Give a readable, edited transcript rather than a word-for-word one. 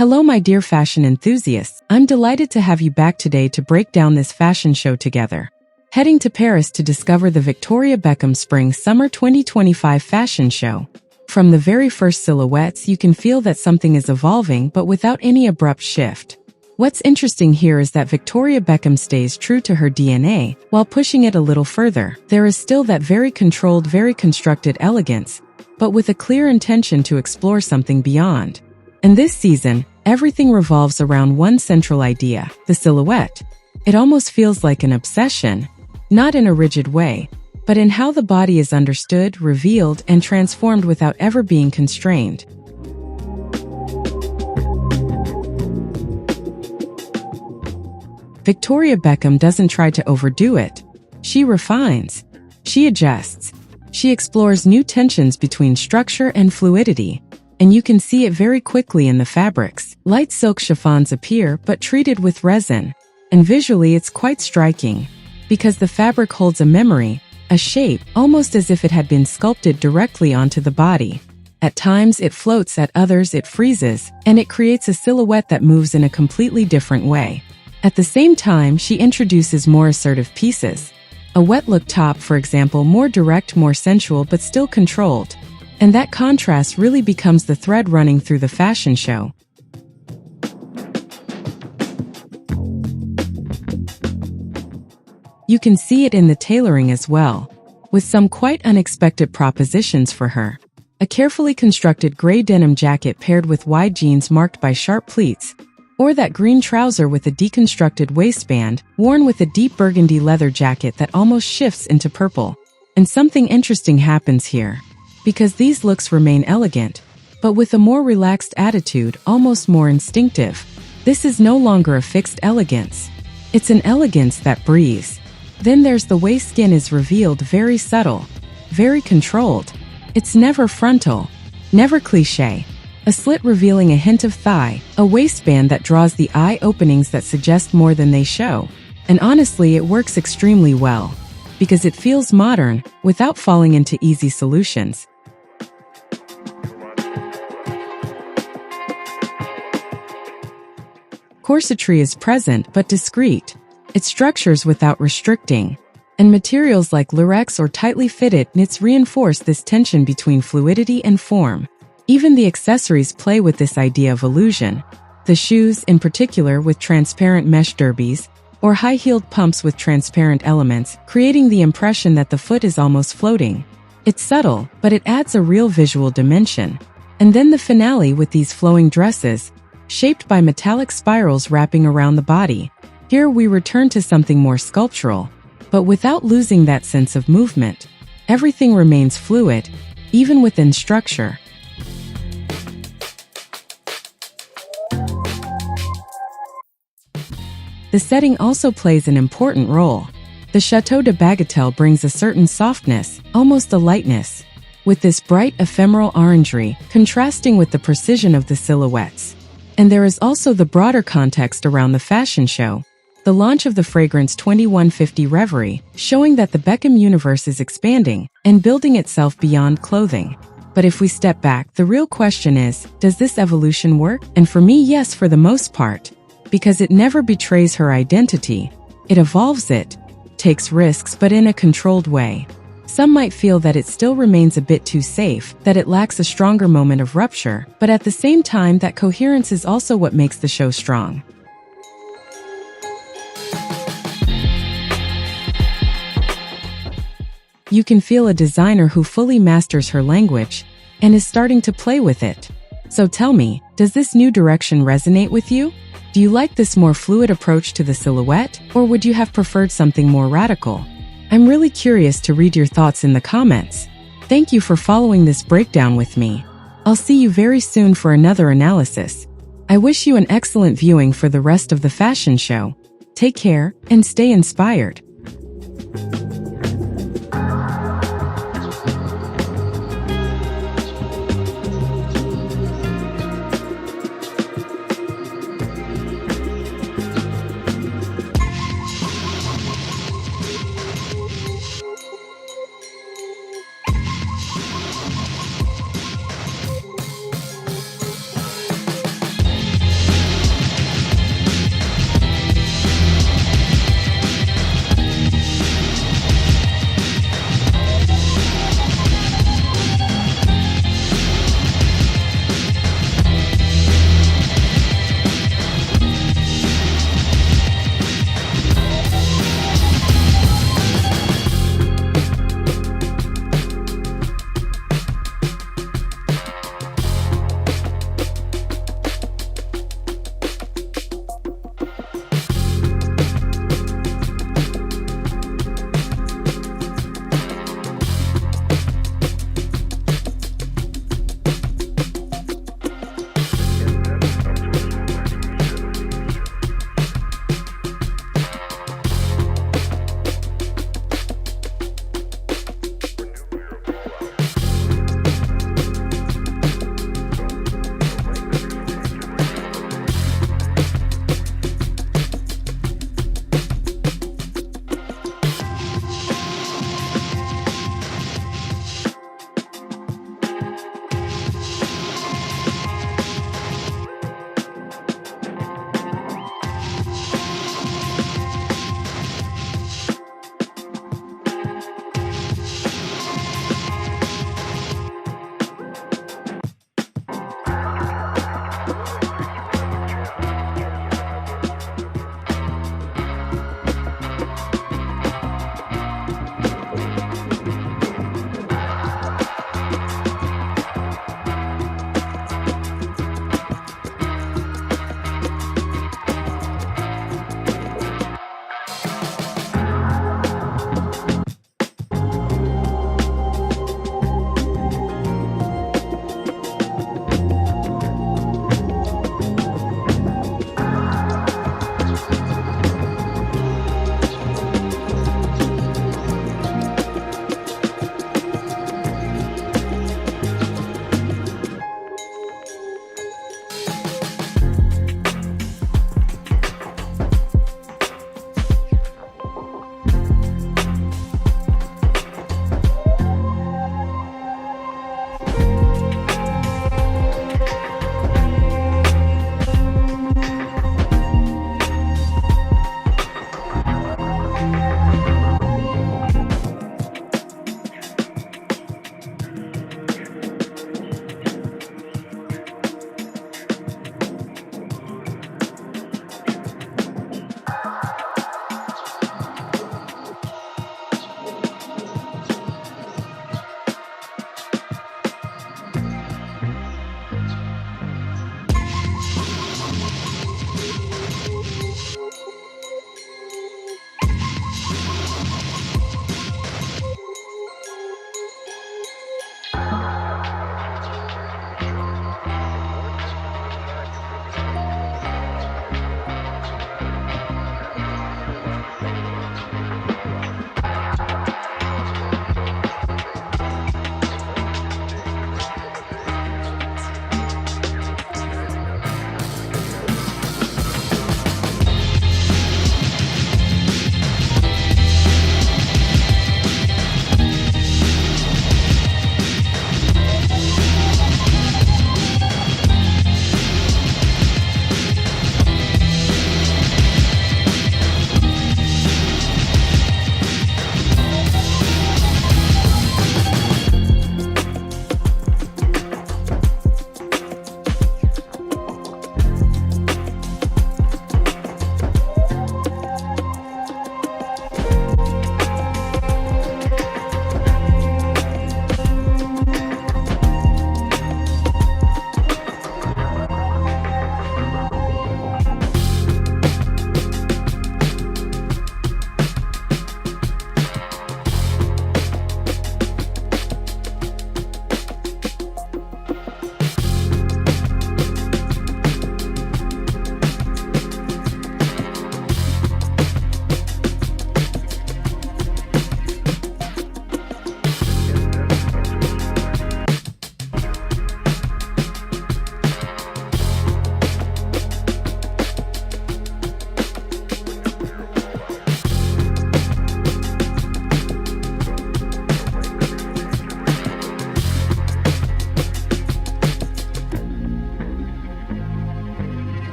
Hello my dear fashion enthusiasts, I'm delighted to have you back today to break down this fashion show together. Heading to Paris to discover the Victoria Beckham Spring Summer 2025 fashion show. From the very first silhouettes you can feel that something is evolving but without any abrupt shift. What's interesting here is that Victoria Beckham stays true to her DNA, while pushing it a little further. There is still that very controlled, very constructed elegance, but with a clear intention to explore something beyond. And this season, everything revolves around one central idea, the silhouette. It almost feels like an obsession, not in a rigid way, but in how the body is understood, revealed, and transformed without ever being constrained. Victoria Beckham doesn't try to overdo it. She refines. She adjusts. She explores new tensions between structure and fluidity. And you can see it very quickly in the fabrics. Light silk chiffons appear, but treated with resin. And visually it's quite striking, because the fabric holds a memory, a shape, almost as if it had been sculpted directly onto the body. At times it floats, at others it freezes, and it creates a silhouette that moves in a completely different way. At the same time, she introduces more assertive pieces. A wet look top, for example, more direct, more sensual, but still controlled. And that contrast really becomes the thread running through the fashion show. You can see it in the tailoring as well, with some quite unexpected propositions for her. A carefully constructed gray denim jacket paired with wide jeans marked by sharp pleats, or that green trouser with a deconstructed waistband, worn with a deep burgundy leather jacket that almost shifts into purple. And something interesting happens here. Because these looks remain elegant, but with a more relaxed attitude, almost more instinctive. This is no longer a fixed elegance. It's an elegance that breathes. Then there's the way skin is revealed, very subtle, very controlled. It's never frontal, never cliché. A slit revealing a hint of thigh, a waistband that draws the eye, openings that suggest more than they show. And honestly, it works extremely well, because it feels modern, without falling into easy solutions. Corsetry is present but discreet. It structures without restricting. And materials like lurex or tightly fitted knits reinforce this tension between fluidity and form. Even the accessories play with this idea of illusion. The shoes, in particular, with transparent mesh derbies, or high-heeled pumps with transparent elements, creating the impression that the foot is almost floating. It's subtle, but it adds a real visual dimension. And then the finale with these flowing dresses, shaped by metallic spirals wrapping around the body. Here we return to something more sculptural, but without losing that sense of movement. Everything remains fluid, even within structure. The setting also plays an important role. The Chateau de Bagatelle brings a certain softness, almost a lightness, with this bright ephemeral orangery, contrasting with the precision of the silhouettes. And there is also the broader context around the fashion show. The launch of the fragrance 2150 Reverie, showing that the Beckham universe is expanding and building itself beyond clothing. But if we step back, the real question is, does this evolution work? And for me, yes, for the most part. Because it never betrays her identity. It evolves it, takes risks, but in a controlled way. Some might feel that it still remains a bit too safe, that it lacks a stronger moment of rupture, but at the same time, that coherence is also what makes the show strong. You can feel a designer who fully masters her language and is starting to play with it. So tell me, does this new direction resonate with you? Do you like this more fluid approach to the silhouette, or would you have preferred something more radical? I'm really curious to read your thoughts in the comments. Thank you for following this breakdown with me. I'll see you very soon for another analysis. I wish you an excellent viewing for the rest of the fashion show. Take care and stay inspired.